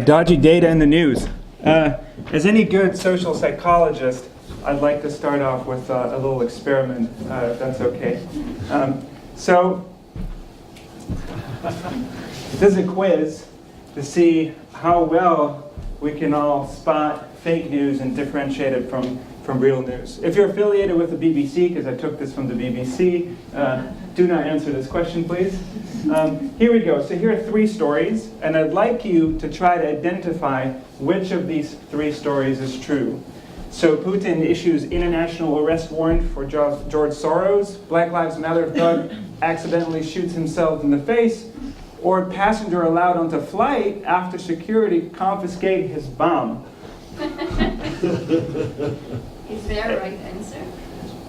Dodgy data in the news. As any good social psychologist, I'd like to start off with a little experiment, if that's okay. So, this is a quiz to see how well we can all spot fake news and differentiate it from real news. If you're affiliated with the BBC, because I took this from the BBC, do not answer this question, please. Here we go. So here are three stories, and I'd like you to try to identify which of these three stories is true. So Putin issues international arrest warrant for George Soros, Black Lives Matter thug accidentally shoots himself in the face, or passenger allowed onto flight after security confiscate his bomb. Is there a right answer?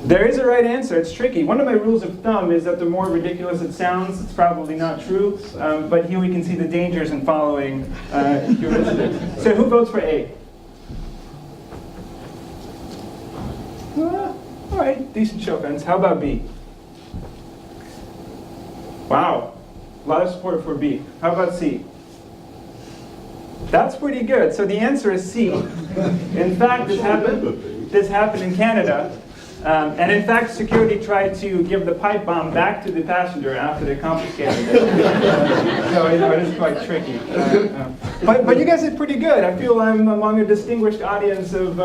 There is a right answer. It's tricky. One of my rules of thumb is that the more ridiculous it sounds, it's probably not true. But here we can see the dangers in following heuristics. So who votes for A? All right, decent show of hands. How about B? Wow, a lot of support for B. How about C? That's pretty good. So the answer is C. In fact, this happened in Canada. And in fact, security tried to give the pipe bomb back to the passenger after they confiscated it. So it is quite tricky. But you guys did pretty good. I feel I'm among a distinguished audience of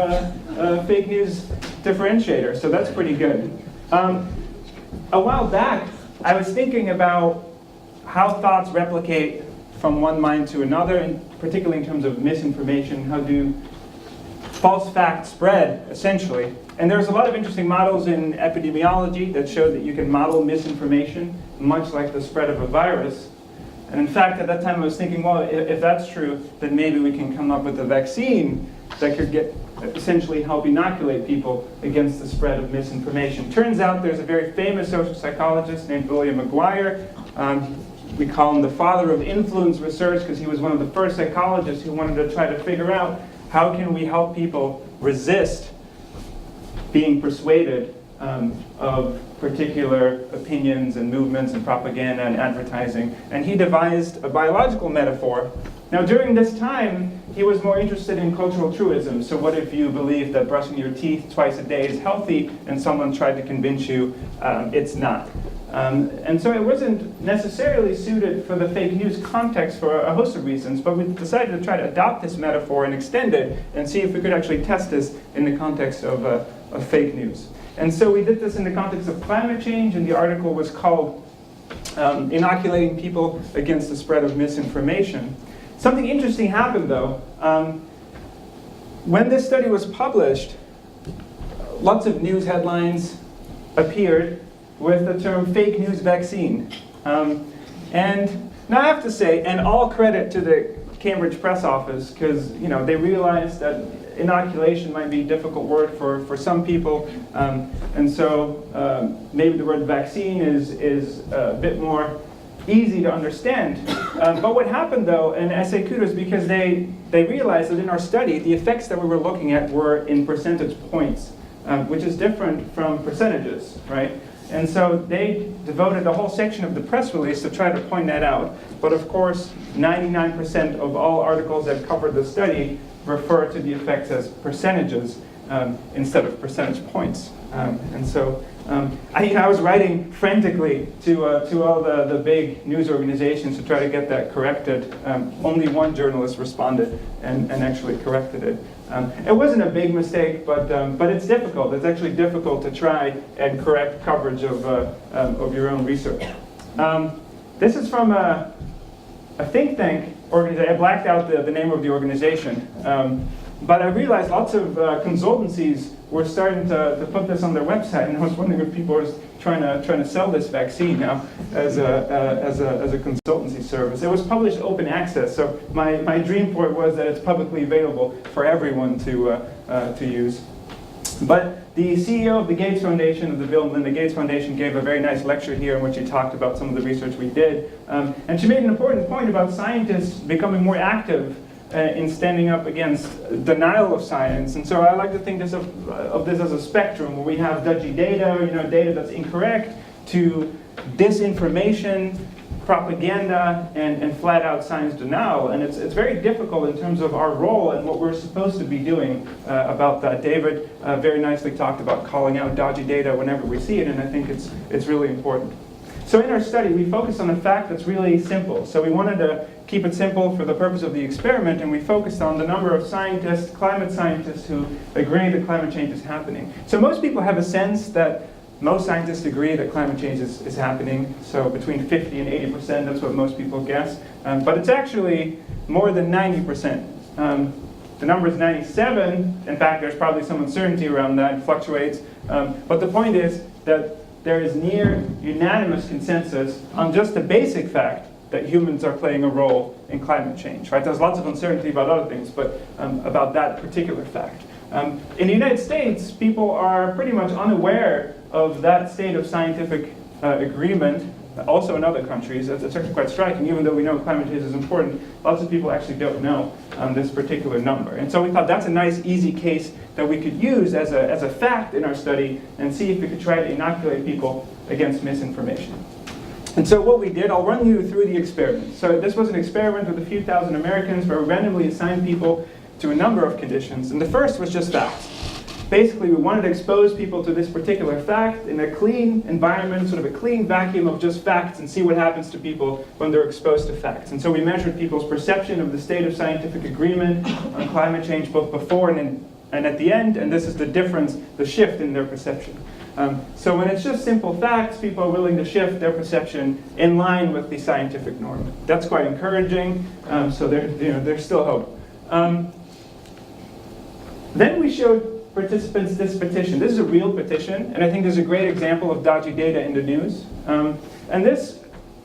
fake news differentiators, so that's pretty good. A while back, I was thinking about how thoughts replicate from one mind to another, and particularly in terms of misinformation. How do false facts spread, essentially? And there's a lot of interesting models in epidemiology that show that you can model misinformation, much like the spread of a virus. And in fact, at that time I was thinking, well, if that's true, then maybe we can come up with a vaccine that could essentially help inoculate people against the spread of misinformation. Turns out there's a very famous social psychologist named William McGuire. We call him the father of influence research because he was one of the first psychologists who wanted to try to figure out how can we help people resist being persuaded of particular opinions and movements and propaganda and advertising. And he devised a biological metaphor. Now during this time, he was more interested in cultural truism. So what if you believe that brushing your teeth twice a day is healthy and someone tried to convince you it's not? And so it wasn't necessarily suited for the fake news context for a host of reasons, but we decided to try to adopt this metaphor and extend it and see if we could actually test this in the context of fake news. And so we did this in the context of climate change, and the article was called Inoculating People Against the Spread of Misinformation. Something interesting happened though. When this study was published, lots of news headlines appeared with the term fake news vaccine. And now I have to say, and all credit to the Cambridge Press Office, because they realized that inoculation might be a difficult word for some people, and so maybe the word vaccine is a bit more easy to understand. But what happened though, and I say kudos because they realized that in our study, the effects that we were looking at were in percentage points, which is different from percentages, right? And so they devoted a whole section of the press release to try to point that out. But of course, 99% of all articles that covered the study refer to the effects as percentages instead of percentage points. And so I was writing frantically to all the big news organizations to try to get that corrected. Only one journalist responded and actually corrected it. It wasn't a big mistake, but it's difficult. It's actually difficult to try and correct coverage of your own research. This is from a think tank organization. I blacked out the name of the organization. But I realized lots of consultancies were starting to put this on their website, and I was wondering if people were trying to sell this vaccine now as a consultancy service. It was published open access, so my dream for it was that it's publicly available for everyone to use. But the CEO of the Gates Foundation, of the Bill and Melinda Gates Foundation, gave a very nice lecture here in which she talked about some of the research we did, and she made an important point about scientists becoming more active in standing up against denial of science. And so I like to think of this as a spectrum where we have dodgy data, data that's incorrect, to disinformation, propaganda and flat-out science denial, and it's very difficult in terms of our role and what we're supposed to be doing about that. David very nicely talked about calling out dodgy data whenever we see it, and I think it's really important. So in our study, we focused on a fact that's really simple. So we wanted to keep it simple for the purpose of the experiment, and we focused on the number of scientists, climate scientists, who agree that climate change is happening. So most people have a sense that most scientists agree that climate change is happening. So between 50 and 80%, that's what most people guess. But it's actually more than 90%. The number is 97. In fact, there's probably some uncertainty around that. It fluctuates. But the point is that there is near unanimous consensus on just the basic fact that humans are playing a role in climate change. Right? There's lots of uncertainty about other things, but about that particular fact. In the United States, people are pretty much unaware of that state of scientific agreement. Also in other countries, it's actually quite striking. Even though we know climate change is important, lots of people actually don't know this particular number. And so we thought that's a nice, easy case that we could use as a fact in our study and see if we could try to inoculate people against misinformation. And so what we did, I'll run you through the experiment. So this was an experiment with a few thousand Americans where we randomly assigned people to a number of conditions. And the first was just facts. Basically, we wanted to expose people to this particular fact in a clean environment, sort of a clean vacuum of just facts, and see what happens to people when they're exposed to facts. And so we measured people's perception of the state of scientific agreement on climate change both before and at the end, and this is the difference, the shift in their perception. So when it's just simple facts, people are willing to shift their perception in line with the scientific norm. That's quite encouraging, so there's still hope. Then we showed participants this petition. This is a real petition, and I think there's a great example of dodgy data in the news. And this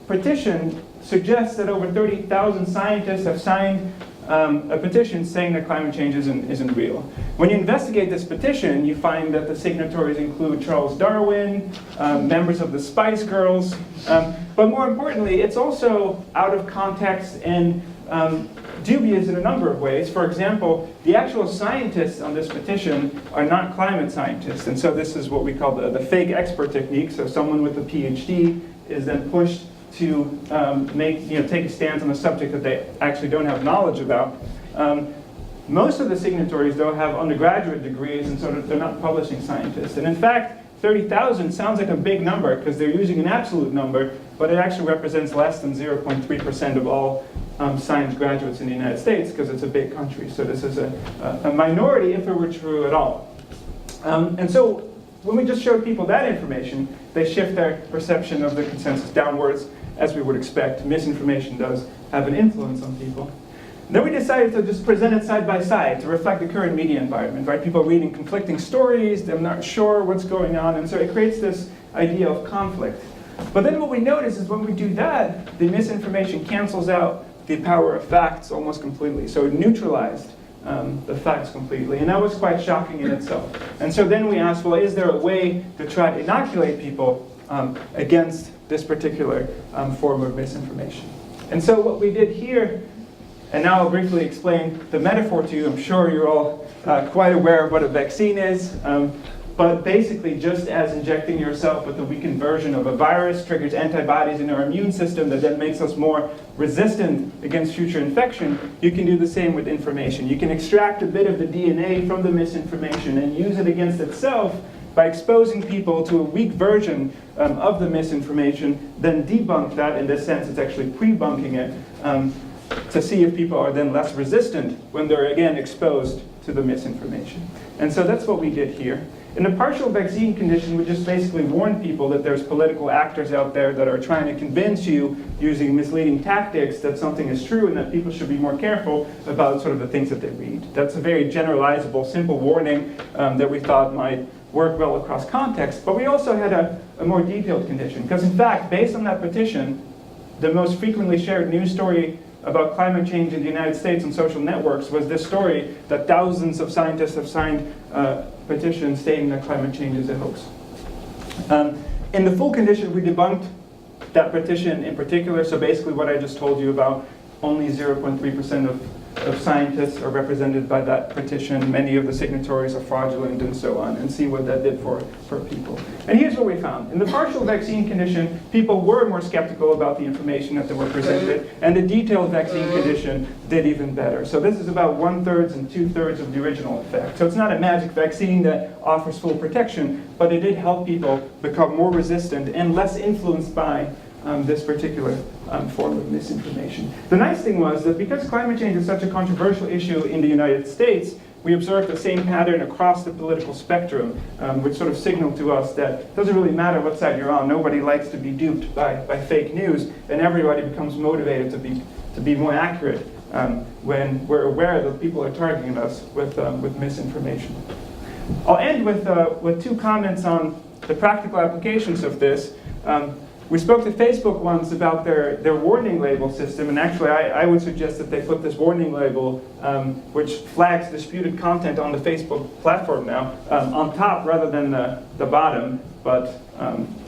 petition suggests that over 30,000 scientists have signed a petition saying that climate change isn't real. When you investigate this petition, you find that the signatories include Charles Darwin, members of the Spice Girls, but more importantly, it's also out of context and dubious in a number of ways. For example, the actual scientists on this petition are not climate scientists, and so this is what we call the fake expert technique. So someone with a PhD is then pushed to take a stance on a subject that they actually don't have knowledge about. Most of the signatories, though, have undergraduate degrees, and so they're not publishing scientists. And in fact, 30,000 sounds like a big number because they're using an absolute number, but it actually represents less than 0.3% of all science graduates in the United States, because it's a big country. So this is a minority if it were true at all. And so when we just showed people that information, they shift their perception of the consensus downwards, as we would expect. Misinformation does have an influence on people. Then we decided to just present it side by side to reflect the current media environment, right? People reading conflicting stories, they're not sure what's going on, and so it creates this idea of conflict. But then what we notice is when we do that, the misinformation cancels out the power of facts almost completely. So it neutralized the facts completely, and that was quite shocking in itself. And so then we asked, well, is there a way to try to inoculate people against this particular form of misinformation? And so what we did here, and now I'll briefly explain the metaphor to you. I'm sure you're all quite aware of what a vaccine is. But basically, just as injecting yourself with a weakened version of a virus triggers antibodies in our immune system that then makes us more resistant against future infection, you can do the same with information. You can extract a bit of the DNA from the misinformation and use it against itself by exposing people to a weak version of the misinformation, then debunk that. In this sense, it's actually pre-bunking it to see if people are then less resistant when they're again exposed to the misinformation. And so that's what we did here. In a partial vaccine condition, we just basically warn people that there's political actors out there that are trying to convince you using misleading tactics that something is true and that people should be more careful about sort of the things that they read. That's a very generalizable, simple warning that we thought might work well across context. But we also had a more detailed condition, because in fact, based on that petition, the most frequently shared news story about climate change in the United States on social networks was this story that thousands of scientists have signed petitions stating that climate change is a hoax. In the full condition, we debunked that petition in particular. So basically what I just told you about, only 0.3% of of scientists are represented by that petition. Many of the signatories are fraudulent and so on, and see what that did for people. And here's what we found. In the partial vaccine condition, people were more skeptical about the information that they were presented, and the detailed vaccine condition did even better. So this is about 1/3 and 2/3 of the original effect. So it's not a magic vaccine that offers full protection, but it did help people become more resistant and less influenced by this particular form of misinformation. The nice thing was that because climate change is such a controversial issue in the United States, we observed the same pattern across the political spectrum, which sort of signaled to us that it doesn't really matter what side you're on. Nobody likes to be duped by fake news, and everybody becomes motivated to be more accurate when we're aware that people are targeting us with misinformation. I'll end with two comments on the practical applications of this. We spoke to Facebook once about their warning label system, and actually I would suggest that they put this warning label, which flags disputed content on the Facebook platform now, on top rather than the bottom. But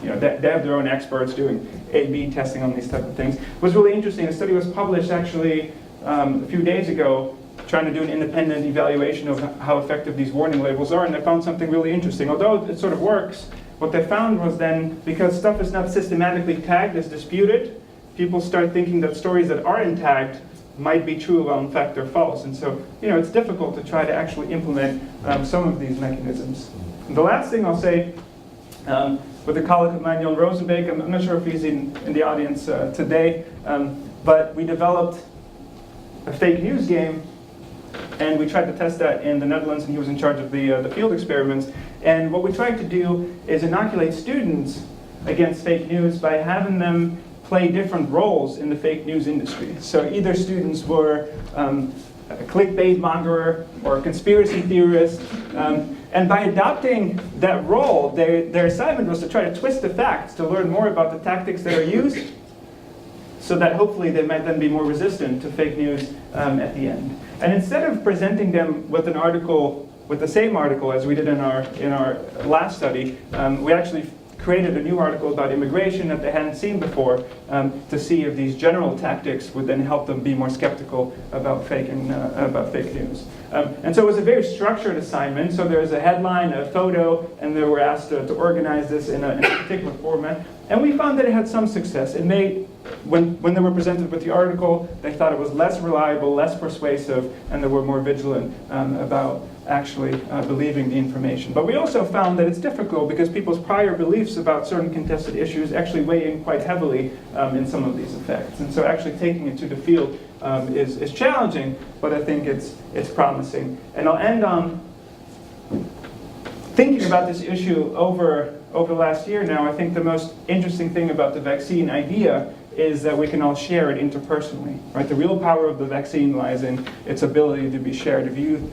they have their own experts doing A/B testing on these type of things. It was really interesting. A study was published actually a few days ago, trying to do an independent evaluation of how effective these warning labels are, and they found something really interesting. Although it sort of works, what they found was then, because stuff is not systematically tagged as disputed, people start thinking that stories that aren't tagged might be true while in fact they're false. And so, it's difficult to try to actually implement some of these mechanisms. And the last thing I'll say, with a colleague of mine, Jan Rosenbeek, I'm not sure if he's in the audience today, but we developed a fake news game, and we tried to test that in the Netherlands, and he was in charge of the field experiments. And what we tried to do is inoculate students against fake news by having them play different roles in the fake news industry. So either students were a clickbait monger or a conspiracy theorist, and by adopting that role, their assignment was to try to twist the facts, to learn more about the tactics that are used, so that hopefully they might then be more resistant to fake news at the end. And instead of presenting them with an article, with the same article as we did in our last study, we actually created a new article about immigration that they hadn't seen before, to see if these general tactics would then help them be more skeptical about fake news. And so it was a very structured assignment. So there was a headline, a photo, and they were asked to organize this in a particular format. And we found that it had some success. It made, when they were presented with the article, they thought it was less reliable, less persuasive, and they were more vigilant about actually believing the information. But we also found that it's difficult because people's prior beliefs about certain contested issues actually weigh in quite heavily in some of these effects. And so actually taking it to the field is challenging, but I think it's promising. And I'll end on thinking about this issue over the last year now. I think the most interesting thing about the vaccine idea is that we can all share it interpersonally, right? The real power of the vaccine lies in its ability to be shared. If you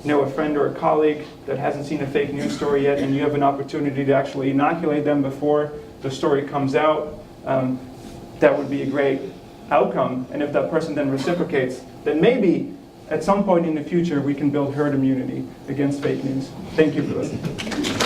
know a friend or a colleague that hasn't seen a fake news story yet, and you have an opportunity to actually inoculate them before the story comes out, that would be a great outcome. And if that person then reciprocates, then maybe at some point in the future we can build herd immunity against fake news. Thank you for listening.